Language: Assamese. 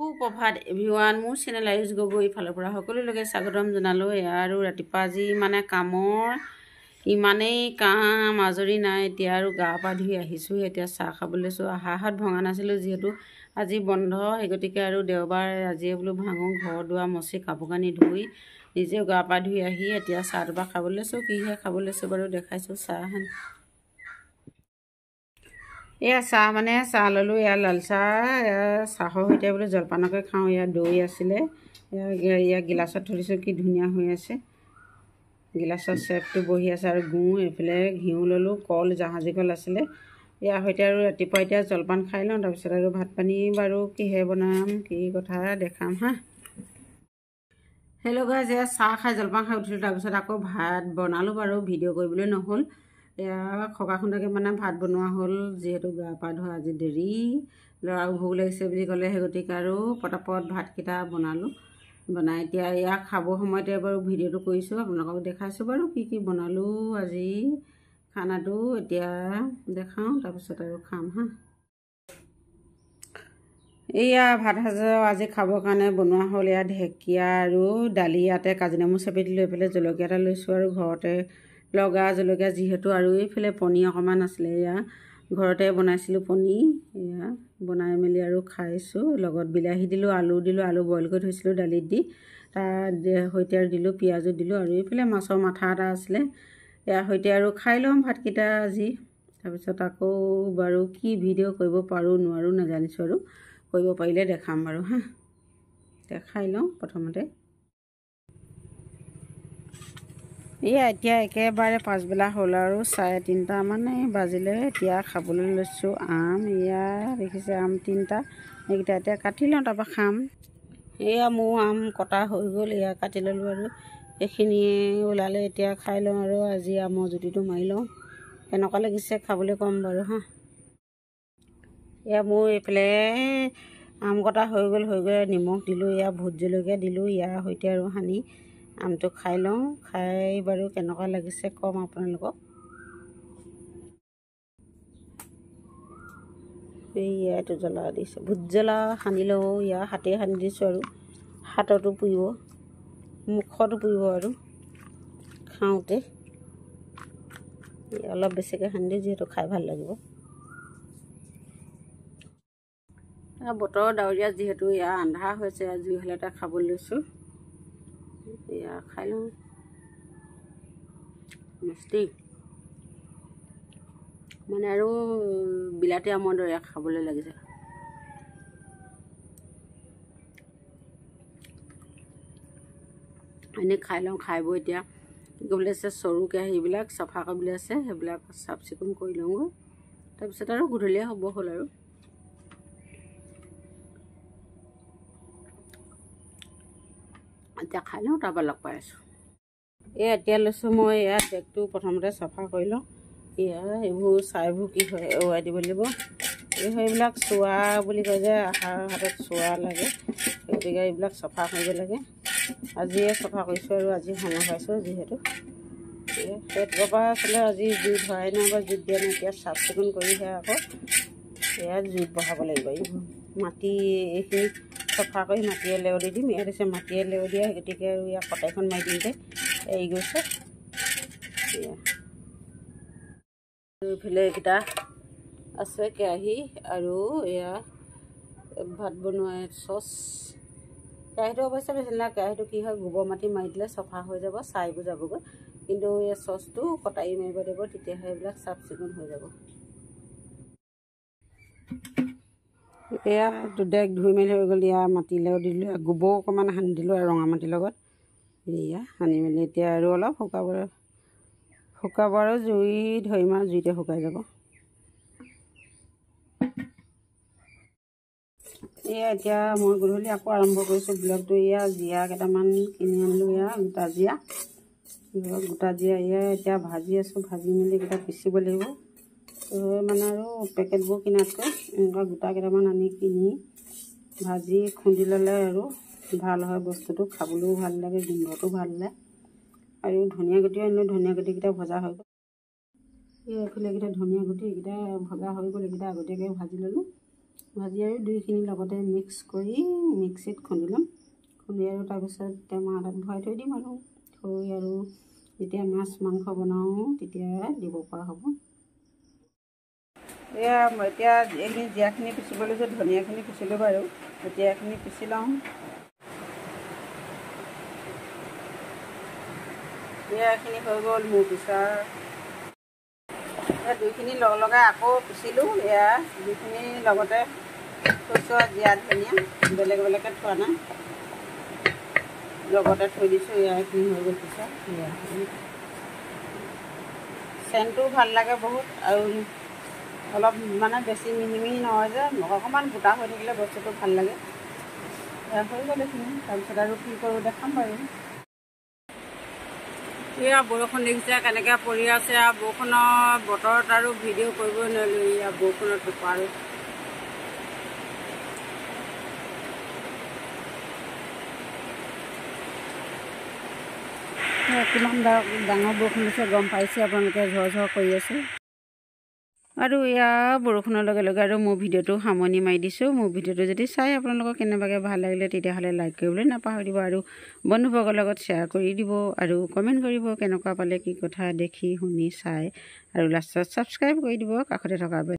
সুপ্ৰভাত এভৰিৱান, মোৰ চেনেল আয়ুষ গগৈ ইফালৰ পৰা সকলোলৈকে স্বাগতম জনালোঁ। আৰু ৰাতিপুৱা আজি মানে কামৰ ইমানেই কাম আজৰি নাই। এতিয়া আৰু গা পা ধুই আহিছোঁ। এতিয়া চাহ খাবলৈ লৈছোঁ। হাত ভঙা নাছিলোঁ যিহেতু আজি বন্ধ, সেই গতিকে আৰু দেওবাৰ আজিয়ে বোলো ভাঙোঁ। ঘৰ দুৱাৰ মচি কাপোৰ কানি ধুই নিজেও গা পা ধুই আহি এতিয়া চাহ দুপা খাবলৈ লৈছোঁ। কিহে খাবলৈ লৈছোঁ বাৰু দেখাইছোঁ। চাহ এয়া চাহ মানে চাহ ল'লোঁ। এয়া লাল চাহ, চাহৰ সৈতে বোলো জলপানকে খাওঁ। এয়া দৈ আছিলে, এয়া গিলাচত থৈ দিছোঁ। কি ধুনীয়া হৈ আছে, গিলাচৰ চেপটো বহি আছে। আৰু গুড়, এইফালে ঘিউ ল'লোঁ। কল, জাহাজী কল আছিলে। ইয়াৰ সৈতে আৰু ৰাতিপুৱা এতিয়া জলপান খাই লওঁ। তাৰপিছত আৰু ভাত পানী বাৰু কিহে বনাম, কি কথা দেখাম হা। হেল্ল' গাইজ, এয়া চাহ খাই জলপান খাই উঠিলোঁ। তাৰপিছত আকৌ ভাত বনালোঁ বাৰু, ভিডিঅ' কৰিবলৈ নহ'ল। এয়া খগা খুন্দাকৈ মানে ভাত বনোৱা হ'ল, যিহেতু গা পা ধোৱা আজি দেৰি। ল'ৰাও ভোক লাগিছে বুলি ক'লে, সেই গতিকে আৰু পটাপট ভাতকেইটা বনালোঁ। বনাই এতিয়া এয়া খাবৰ সময়তে বাৰু ভিডিঅ'টো কৰিছোঁ, আপোনালোকক দেখাইছোঁ বাৰু কি কি বনালোঁ আজি খানাটো। এতিয়া দেখাওঁ, তাৰপিছত আৰু খাম হা। এয়া ভাত সাজ আজি খাবৰ কাৰণে বনোৱা হ'ল। এয়া ঢেকীয়া আৰু দালি, ইয়াতে কাজি নেমু চেপি দিলোঁ। এইফালে জলকীয়া এটা লৈছোঁ আৰু ঘৰতে লগা জলকীয়া যিহেতু। আৰু এইফালে পনীৰ অকণমান আছিলে, এয়া ঘৰতে বনাইছিলোঁ পনীৰ। এয়া বনাই মেলি আৰু খাইছোঁ। লগত বিলাহী দিলোঁ, আলু দিলোঁ, আলু বইল কৰি থৈছিলোঁ দালিত দি, তাৰ সৈতে আৰু দিলোঁ পিঁয়াজো দিলোঁ। আৰু এইফালে মাছৰ মাথা এটা আছিলে, ইয়াৰ সৈতে আৰু খাই ল'ম ভাতকেইটা আজি। তাৰপিছত আকৌ বাৰু কি ভিডিঅ' কৰিব পাৰোঁ নোৱাৰোঁ নাজানিছোঁ, আৰু কৰিব পাৰিলে দেখাম বাৰু হা। এতিয়া খাই লওঁ প্ৰথমতে। এয়া এতিয়া একেবাৰে পাছবেলা হ'ল আৰু 3:30 মানে বাজিলে। এতিয়া খাবলৈ লৈছোঁ আম। এয়া দেখিছে আম 3টা, এইকেইটা এতিয়া কাটি লওঁ, তাৰপৰা খাম। এয়া মোৰ আম কটা হৈ গ'ল, এয়া কাটি ল'লোঁ আৰু এইখিনিয়ে ওলালে। এতিয়া খাই লওঁ আৰু আজি আমৰ জুতিটো মাৰি লওঁ, কেনেকুৱা লাগিছে খাবলৈ ক'ম বাৰু হা। এয়া মোৰ এইফালে আম কটা হৈ গ'ল নিমখ দিলোঁ, এয়া ভোট জলকীয়া দিলোঁ। ইয়াৰ সৈতে আৰু সানি আমটো খাই লওঁ। খাই বাৰু কেনেকুৱা লাগিছে ক'ম আপোনালোকক। এয়া এইটো জ্বলা দিছোঁ, ভোট জ্বলা সানি লওঁ। ইয়াৰ হাতে সানি দিছোঁ, আৰু হাততো পুৰিব, মুখতো পুৰিব আৰু খাওঁতে অলপ বেছিকৈ সানি দিওঁ, যিহেতু খাই ভাল লাগিব। বতৰ ডাৱৰীয়া যিহেতু, এয়া আন্ধাৰ হৈছে। জুই হালতে খাবলৈ লৈছোঁ। এয়া খাই লওঁ মস্তি, মানে আৰু বিলাতী আমৰ দৰে খাবলৈ লাগিছে। এনেই খাই লওঁ। খাই বৈ এতিয়া কি কৰিবলৈ আছে, চৰু কেৰাহীবিলাক চাফা কৰিবলৈ আছে, সেইবিলাক চাফ চিকুণ কৰি লওঁগৈ। তাৰপিছত আৰু গধূলিয়ে হ'ব হ'ল আৰু। এতিয়া খাই লওঁ, তাৰপৰা লগ পাই আছোঁ। এতিয়া লৈছোঁ মই ইয়াত বেগটো প্ৰথমতে চাফা কৰি লওঁ। এয়া এইবোৰ ছাইবোৰ কি হয় এৰুৱাই দিব লাগিব। সেইবিলাক চোৱা বুলি কয় যে, আহাৰ হাতত চোৱা লাগে, গতিকে এইবিলাক চফা কৰিব লাগে। আজিয়ে চফা কৰিছোঁ আৰু আজি সময় পাইছোঁ যিহেতু। সেইটোৰ পৰা আচলতে আজি জুই ধৰাই নাই বা জুইত দিয়া নাই। এতিয়া চাফ চিকুণ কৰিহে আকৌ এয়া জুইত বহাব লাগিব। এইবোৰ মাটি এইখিনি চফা কৰি মাটিয়ে লেও দি দিম। ইয়াত আছে মাটিয়ে লেও দিয়া, গতিকে আৰু ইয়াত কটাইখন মাৰি দিওঁতে এৰি গৈছে। এইফালে এইকেইটা আছে কেৰাহী, আৰু এয়া ভাত বনোৱা চচ। কেৰাহীটো অৱশ্যে বেছি নালাগে, কেৰাহীটো কি হয় গোবৰ মাটি মাৰি দিলে চফা হৈ যাব, ছাইবোৰ যাবগৈ। কিন্তু এই চচটো কটাৰী মাৰিব লাগিব, তেতিয়াহে এইবিলাক চাফ চিকুণ হৈ যাব। এয়া ডেক ধুই মেলি হৈ গ'ল। এয়া মাটিলেও দিলোঁ, গোবৰ অকণমান সানি দিলোঁ আৰু ৰঙা মাটিৰ লগত। এয়া সানি মেলি এতিয়া আৰু অলপ শুকাব আৰু জুই ধৰিম আৰু জুইতে শুকাই যাব। এয়া এতিয়া মই গধূলি আকৌ আৰম্ভ কৰিছোঁ ব্লগটো। এয়া জীয়া কেইটামান কিনি আনিলোঁ, এয়া গোটা জীয়া এয়া এতিয়া ভাজি আছোঁ। ভাজি মেলি এইকেইটা পিচিব লাগিব। মানে আৰু পেকেটবোৰ কিনাতকৈ এনেকুৱা গোটা কেইটামান আনি কিনি ভাজি খুন্দি ল'লে আৰু ভাল হয় বস্তুটো, খাবলৈও ভাল লাগে, গোন্ধটো ভাল লাগে। আৰু ধনিয়া গুটিও আনিলোঁ, ধনিয়া গুটিকেইটা ভজা হৈ গ'ল। এইফালে এইকেইটা ধনিয়া গুটি, এইকেইটা ভজা হৈ গ'ল। এইকেইটা আগতীয়াকৈ ভাজি ল'লোঁ। ভাজি আৰু দুইখিনি লগতে মিক্স কৰি মিক্সিত খুন্দি ল'ম। খুন্দি আৰু তাৰপিছত টেমা এটাত ভৰাই থৈ দিম আৰু থৈ আৰু যেতিয়া মাছ মাংস বনাওঁ তেতিয়া দিব পৰা হ'ব। এতিয়া এইখিনি জীৰাখিনি পিচিব লৈছোঁ, ধনিয়াখিনি পিচিলোঁ বাৰু। এতিয়া এইখিনি পিচি লওঁ। এইখিনি হৈ গ'ল মোৰ পিছা। দুইখিনি লগাই আকৌ পিচিলোঁ। দুইখিনি লগতে থৈছোঁ আৰু জীৰা ধনিয়া বেলেগ বেলেগকৈ থোৱা নাই, লগতে থৈ দিছোঁ। এইখিনি হৈ গ'ল পিছা। চেণ্টটো ভাল লাগে বহুত আৰু অলপ মানে বেছি মিহি মিহি নহয় যে, অকণমান গোটা হৈ থাকিলে বস্তুটো ভাল লাগে। হৈ গ'ল এইখিনি। তাৰপিছত আৰু কি কৰোঁ দেখাম বাৰু। বৰষুণ দেখিছে কেনেকৈ পৰি আছে আৰু বৰষুণৰ বতৰত আৰু ভিডিঅ' কৰিবই নোৱাৰিলোঁ। বৰষুণত টোপা আৰু কিমান ডাঙৰ বৰষুণ দিছে গম পাইছে আপোনালোকে, ঝৰ কৰি আছে। আৰু বৰষুণৰ লগে লগে আৰু মোৰ ভিডিঅ'টো সামৰণি মাৰি দিছোঁ। মোৰ ভিডিঅ'টো যদি চাই আপোনালোকৰ কেনেবাকৈ ভাল লাগিলে তেতিয়াহ'লে লাইক কৰিবলৈ নাপাহৰিব আৰু বন্ধুবৰ্গৰ লগত শ্বেয়াৰ কৰি দিব আৰু কমেণ্ট কৰিব কেনেকুৱা পালে, কি কথা দেখি শুনি চাই, আৰু লাষ্টত ছাবস্ক্ৰাইব কৰি দিব কাষতে থকা